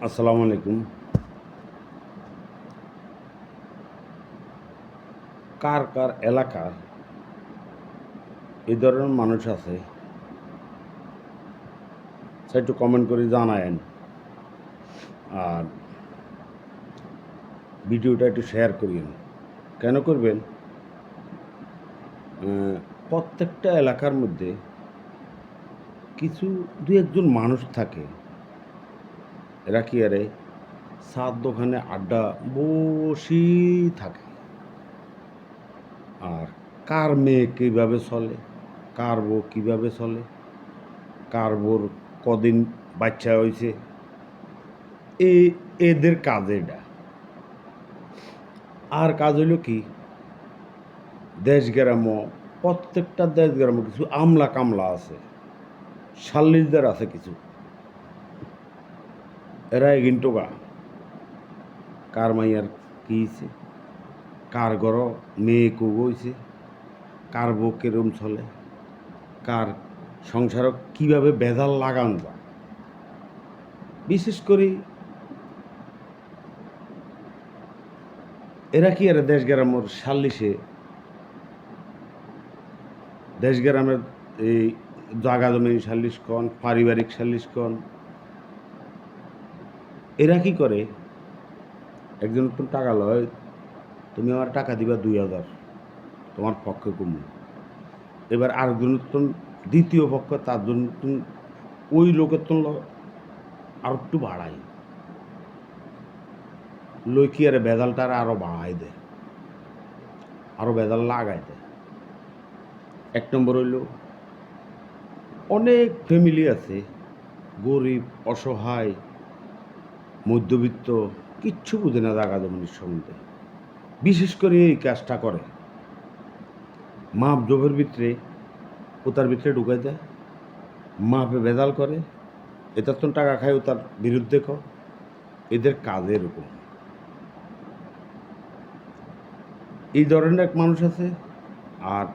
আসসালামু আলাইকুম। কার কার এলাকার এই ধরনের মানুষ আছে সেটা একটু কমেন্ট করে জানায়েন। আর ভিডিওটা একটু শেয়ার করিয়েন। কেন করবেন? প্রত্যেকটা এলাকার মধ্যে কিছু দু একজন মানুষ থাকে, এরা কি আরে সাত দোকানে আড্ডা বসি থাকে। আর কার মেয়ে কীভাবে চলে, কার বউ কীভাবে চলে, কার বউর কদিন বাচ্চা হয়েছে, এই এদের কাজ এটা। আর কাজ হইল কি, দেশ গ্রামও প্রত্যেকটা দেশ গ্রামে কিছু আমলা কামলা আছে, শাল্লিশদার আছে কিছু, এরা এগিনটোগা কার মাইয়ার কি হয়েছে, কার ঘর মেয়ে কুগ হয়েছে, কার বউ কেরম চলে, কার সংসারক কীভাবে বেজাল লাগান যায়। বিশেষ করে এরা কি আর দেশ গ্রামের শাল্লিশে, দেশ গ্রামের এই জাগা জমি সাল্লিশ কন, পারিবারিক সাল্লিশ কন, এরা কি করে, একজন তুমি টাকা লয়, তুমি আমার টাকা দিবা 2000, তোমার পক্ষে কমু। এবার আরেকজন দ্বিতীয় পক্ষ, তার জন্য তুমি ওই লোকের তো আর একটু বাড়াই লই, কি আরে বেদালটার আরও বাড়াই দেয়, আরও বেদাল লাগাই দেয়। এক নম্বর হইল, অনেক ফ্যামিলি আছে গরিব, অসহায়, মধ্যবিত্ত, কিচ্ছু বুঝে না জাগা জমির সম্বন্ধে। বিশেষ করে এই কাজটা করে মাপ জবের ভিতরে, ওতার ভিতরে ঢুকাই দেয়, মাপে বেদাল করে, এটার তো টাকা খায়, ও তার বিরুদ্ধে কর। এদের কাজ এরকম। এই ধরনের এক মানুষ আছে। আর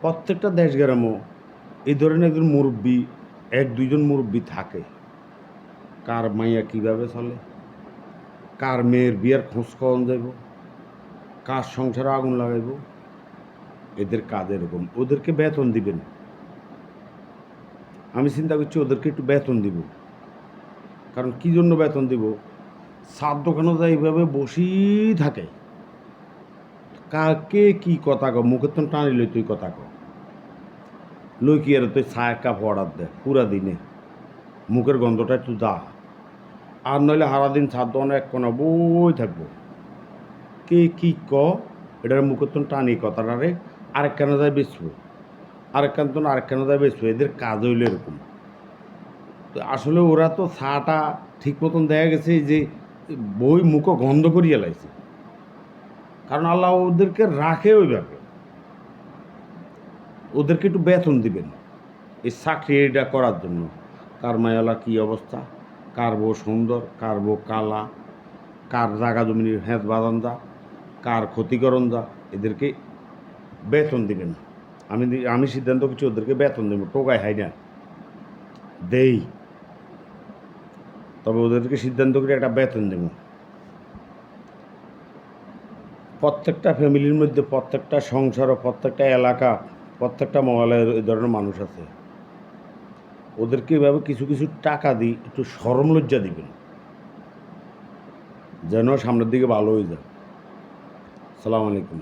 প্রত্যেকটা দেশ গ্রামও এই ধরনের একজন মুরব্বী, এক দুইজন মুরব্বী থাকে। কার মাইয়া কীভাবে চলে, কার মেয়ের বিয়ার খোঁজ কখন যাইব, কার সংসারে আগুন লাগাইব, এদের কাজ এরকম। ওদেরকে বেতন দিবেন, আমি চিন্তা করছি ওদেরকে একটু বেতন দিব। কারণ কী জন্য বেতন দিব, সাত দোকানে যায় এইভাবে বসেই থাকে, কাকে কি কথা কো, মুখের তো টানি লই তুই কথা কো, লই কি আর তুই চা এক কাপ অর্ডার দে পুরা দিনে, মুখের গন্ধটা একটু দা। আর নইলে সারাদিন সাত দোকানে এক কোনা বই থাকবো, কে কি ক, এটার মুখের তো টানি কথাটারে আরেক কেন যায় বেচবো, আরেক কান তো আরেক কেন যায় বেচবো। এদের কাজ হইলো এরকম। তো আসলে ওরা তো চাটা ঠিক মতন দেখা গেছে যে বই মুখও গন্ধ করিয়া লাইছে, কারণ আল্লাহ ওদেরকে রাখে ওইভাবে। ওদেরকে একটু বেতন দিবেন এই চাকরি এটা করার জন্য। কার মায়ালা কী অবস্থা, কার বউ সুন্দর, কার বউ কালা, কার জাগা জমির হেঁচ বাজান, কার ক্ষতিকরণ যা, এদেরকে বেতন দিবেন। আমি সিদ্ধান্ত করছি ওদেরকে বেতন দেবো, টোকায় হাই না দেই, তবে ওদেরকে সিদ্ধান্ত করে একটা বেতন দেব। প্রত্যেকটা ফ্যামিলির মধ্যে, প্রত্যেকটা সংসার, প্রত্যেকটা এলাকা, প্রত্যেকটা মহলের এই ধরনের মানুষ আছে। ওদেরকে এভাবে কিছু কিছু টাকা দিই, একটু শরম লজ্জা দিবেন, যেন সামনের দিকে ভালো হয়ে যায়। আসসালামু আলাইকুম।